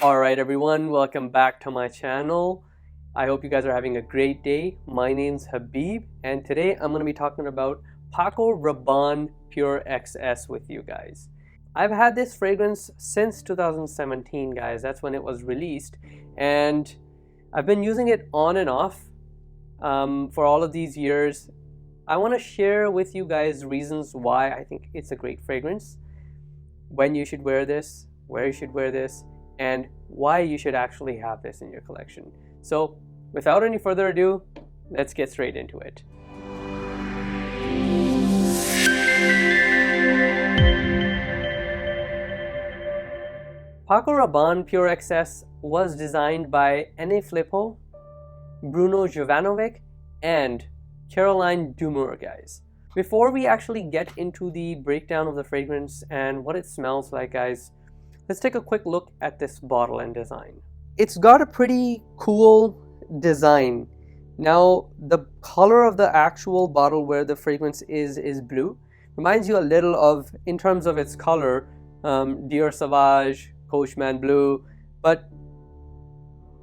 Alright everyone, welcome back to my channel. I hope you guys are having a great day. My name's Habib and today I'm going to be talking about Paco Rabanne Pure XS with you guys. I've had this fragrance since 2017 guys, that's when it was released, and I've been using it on and off for all of these years. I want to share with you guys reasons why I think it's a great fragrance, when you should wear this, where you should wear this, and why you should actually have this in your collection. So without any further ado, let's get straight into it. Paco Rabanne Pure XS was designed by Anne Filippo, Bruno Jovanovic, and Caroline Dumour, guys. Before we actually get into the breakdown of the fragrance and what it smells like, guys, let's take a quick look at this bottle and design. It's got a pretty cool design. Now, the color of the actual bottle where the fragrance is blue. Reminds you a little of, in terms of its color, Dior Sauvage, Coachman Blue, but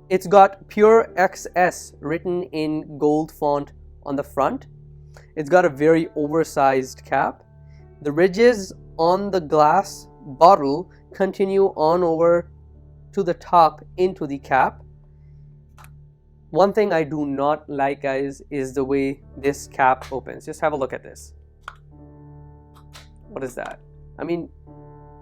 it's got Pure XS written in gold font on the front. It's got a very oversized cap. The ridges on the glass bottle continue on over to the top into the cap. One thing I do not like, guys, is the way this cap opens. Just have a look at this. What is that? I mean,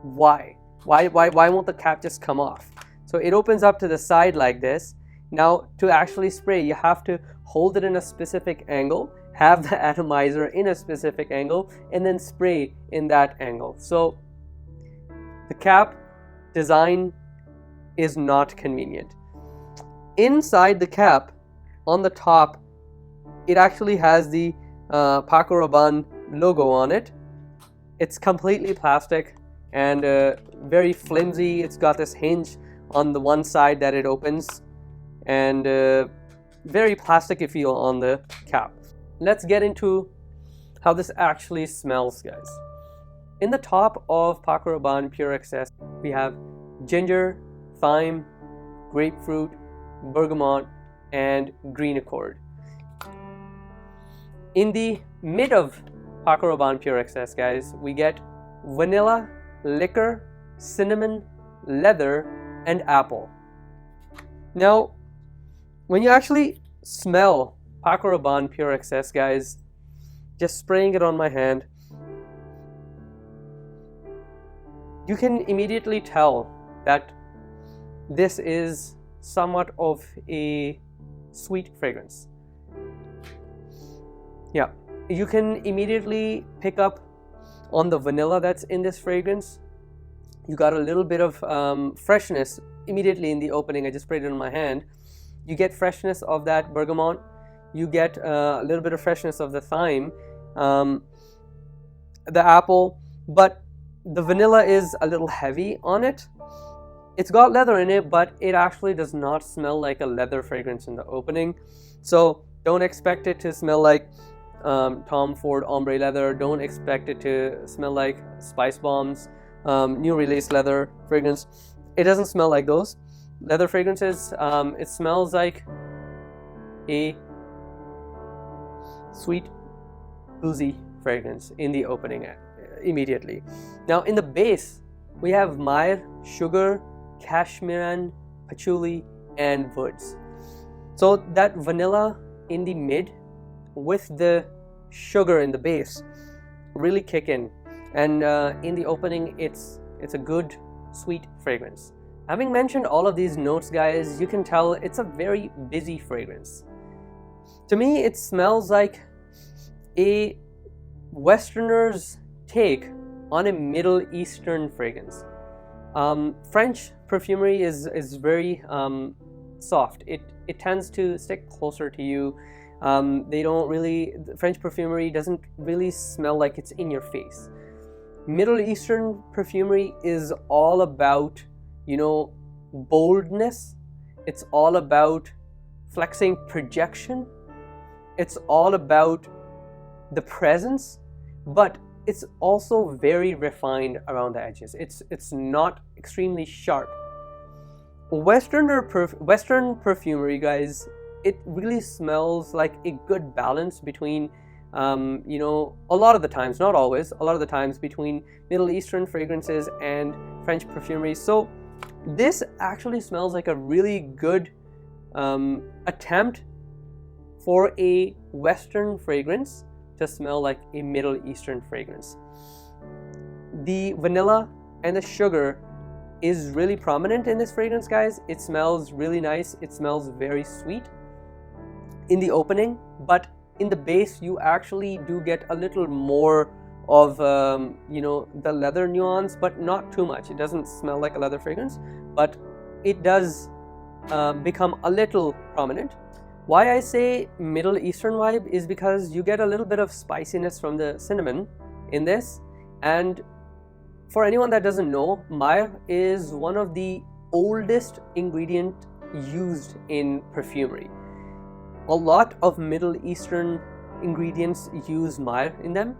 why won't the cap just come off? So it opens up to the side like this. Now, to actually spray, you have to hold it in a specific angle, have the atomizer in a specific angle, and then spray in that angle. So the cap design is not convenient. Inside the cap, on the top, it actually has the Paco Rabanne logo on it. It's completely plastic and very flimsy. It's got this hinge on the one side that it opens, and very plasticky feel on the cap. Let's get into how this actually smells, guys. In the top of Paco Rabanne Pure XS, we have ginger, thyme, grapefruit, bergamot, and green accord. In the mid of Paco Rabanne Pure XS, guys, we get vanilla, liquor, cinnamon, leather, and apple. Now, when you actually smell Paco Rabanne Pure XS, guys, just spraying it on my hand, you can immediately tell that this is somewhat of a sweet fragrance. Yeah, you can immediately pick up on the vanilla that's in this fragrance. You got a little bit of freshness immediately in the opening. I just sprayed it on my hand. You get freshness of that bergamot. You get a little bit of freshness of the thyme, the apple, but the vanilla is a little heavy on it. It's got leather in it, but it actually does not smell like a leather fragrance in the opening. So don't expect it to smell like Tom Ford ombre leather. Don't expect it to smell like Spice Bombs new release leather fragrance. It doesn't smell like those leather fragrances. It smells like a sweet, boozy fragrance in the opening immediately. Now, in the base, we have myrrh, sugar, cashmeran, patchouli, and woods. So that vanilla in the mid with the sugar in the base really kick in, and in the opening, it's a good, sweet fragrance. Having mentioned all of these notes, guys, you can tell it's a very busy fragrance. To me, it smells like a Westerner's take on a Middle Eastern fragrance. French perfumery is very soft. It tends to stick closer to you. French perfumery doesn't really smell like it's in your face. Middle Eastern perfumery is all about, boldness. It's all about flexing projection. It's all about the presence, but it's also very refined around the edges. It's not extremely sharp. Western perfumery, guys, it really smells like a good balance between, you know, a lot of the times, not always, a lot of the times between Middle Eastern fragrances and French perfumery. So this actually smells like a really good attempt for a Western fragrance to smell like a Middle Eastern fragrance. The vanilla and the sugar is really prominent in this fragrance, guys. It smells really nice. It smells very sweet in the opening, but in the base you actually do get a little more of you know, the leather nuance, but not too much. It doesn't smell like a leather fragrance, but it does become a little prominent. Why I say Middle Eastern vibe is because you get a little bit of spiciness from the cinnamon in this. And for anyone that doesn't know, myrrh is one of the oldest ingredient used in perfumery. A lot of Middle Eastern ingredients use myrrh in them.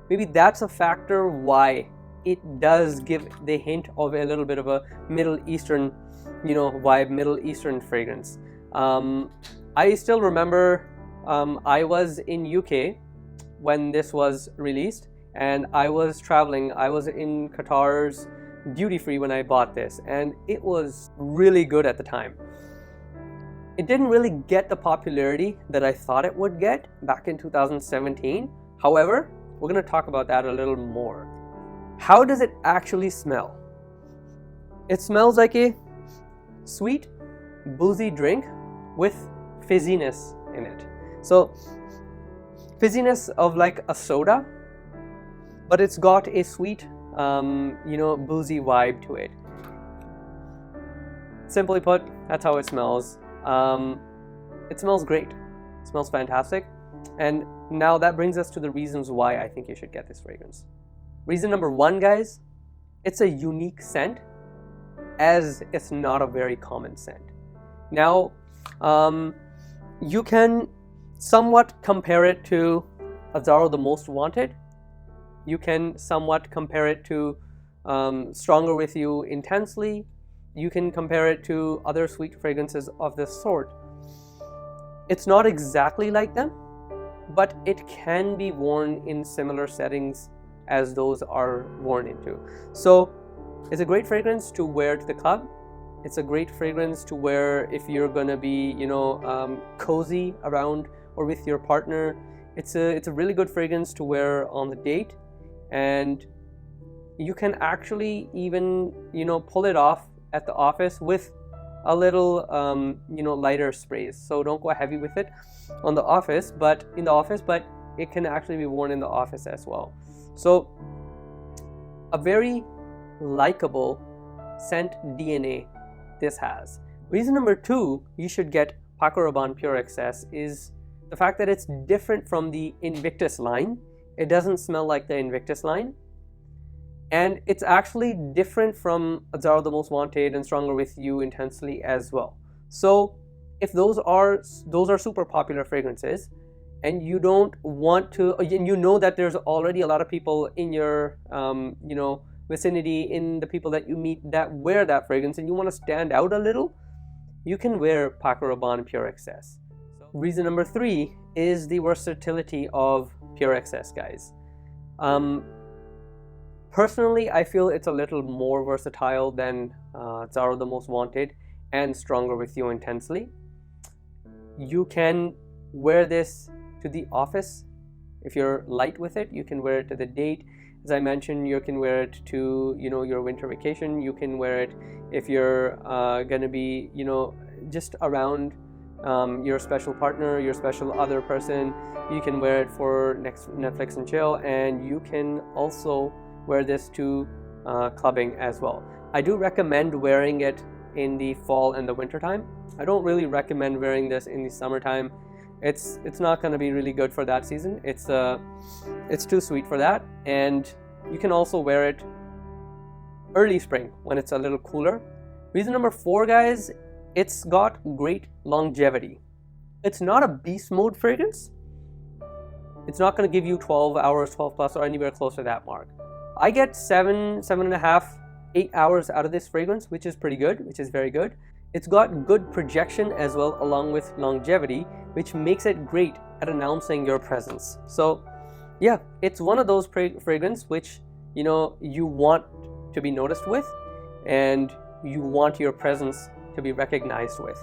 Maybe that's a factor why it does give the hint of a little bit of a Middle Eastern, you know, vibe, Middle Eastern fragrance. I still remember I was in UK when this was released, and I was traveling. I was in Qatar's duty free when I bought this, and it was really good at the time. It didn't really get the popularity that I thought it would get back in 2017. However, we're going to talk about that a little more. How does it actually smell? It smells like a sweet, boozy drink with fizziness in it. So, fizziness of like a soda, but it's got a sweet, you know, boozy vibe to it. Simply put, that's how it smells. It smells great. It smells fantastic. And now that brings us to the reasons why I think you should get this fragrance. Reason number one, guys, it's a unique scent, as it's not a very common scent. Now, you can somewhat compare it to Azzaro the Most Wanted. You can somewhat compare it to Stronger With You Intensely. You can compare it to other sweet fragrances of this sort. It's not exactly like them, but it can be worn in similar settings as those are worn into. So it's a great fragrance to wear to the club. It's a great fragrance to wear if you're gonna be, you know, cozy around or with your partner. It's a really good fragrance to wear on the date, and you can actually even, you know, pull it off at the office with a little, you know, lighter sprays. So don't go heavy with it on the office, but it can actually be worn in the office as well. So a very likable scent DNA this has. Reason number two you should get Paco Rabanne Pure XS is the fact that it's different from the Invictus line. It doesn't smell like the Invictus line, and it's actually different from Azzaro the Most Wanted and Stronger With You Intensely as well. So if those are super popular fragrances, and you don't want to, and you know that there's already a lot of people in your you know, vicinity, in the people that you meet that wear that fragrance, and you want to stand out a little, you can wear Paco Rabanne Pure XS. Reason number three is the versatility of Pure XS, guys. Personally, I feel it's a little more versatile than Azzaro the Most Wanted and Stronger With You Intensely. You can wear this to the office if you're light with it. You can wear it to the date. As I mentioned, you can wear it to, you know, your winter vacation. You can wear it if you're gonna be, you know, just around your special partner, your special other person. You can wear it for Netflix and chill, and you can also wear this to clubbing as well. I do recommend wearing it in the fall and the winter time. I don't really recommend wearing this in the summertime. It's not going to be really good for that season. It's too sweet for that. And you can also wear it early spring when it's a little cooler. Reason number four, guys, it's got great longevity. It's not a beast mode fragrance. It's not going to give you 12 hours, 12 plus, or anywhere close to that mark. I get 7.5, 8 hours out of this fragrance, which is pretty good, which is very good. It's got good projection as well, along with longevity, which makes it great at announcing your presence. So yeah, it's one of those fragrance which you want to be noticed with, and you want your presence to be recognized with,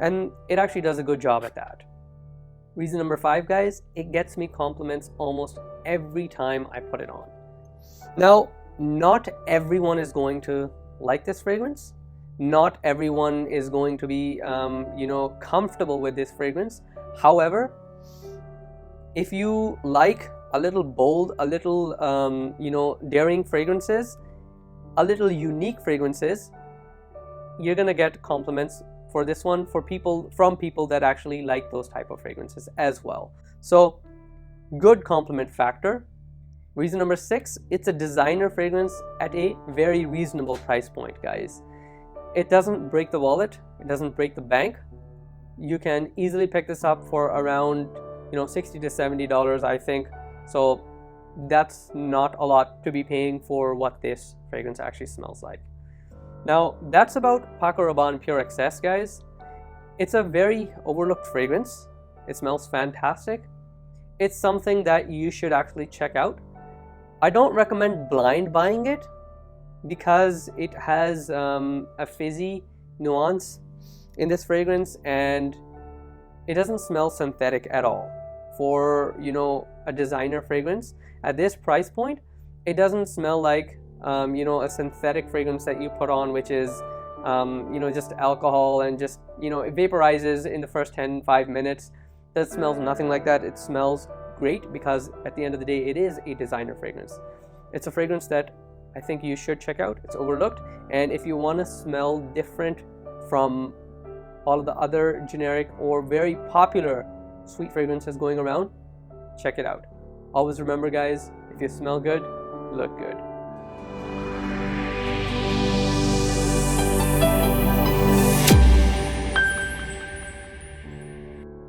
and it actually does a good job at that. Reason number 5, guys, it gets me compliments almost every time I put it on. Now, not everyone is going to like this fragrance. Not everyone is going to be comfortable with this fragrance. However, if you like a little bold, a little daring fragrances, a little unique fragrances, you're gonna get compliments for this one from people that actually like those type of fragrances as well. So good compliment factor. Reason number 6, it's a designer fragrance at a very reasonable price point, guys. It doesn't break the wallet, it doesn't break the bank. You can easily pick this up for around $60 to $70, I think. So that's not a lot to be paying for what this fragrance actually smells like. Now, that's about Paco Rabanne Pure XS, guys. It's a very overlooked fragrance. It smells fantastic. It's something that you should actually check out. I don't recommend blind buying it because it has a fizzy nuance in this fragrance, and it doesn't smell synthetic at all. For a designer fragrance at this price point, it doesn't smell like a synthetic fragrance that you put on, which is just alcohol and just it vaporizes in the first 5 minutes. That smells nothing like that. It smells great because at the end of the day, it is a designer fragrance. It's a fragrance that I think you should check out. It's overlooked, and if you want to smell different from all of the other generic or very popular sweet fragrances going around, check it out. Always remember, guys, if you smell good, you look good.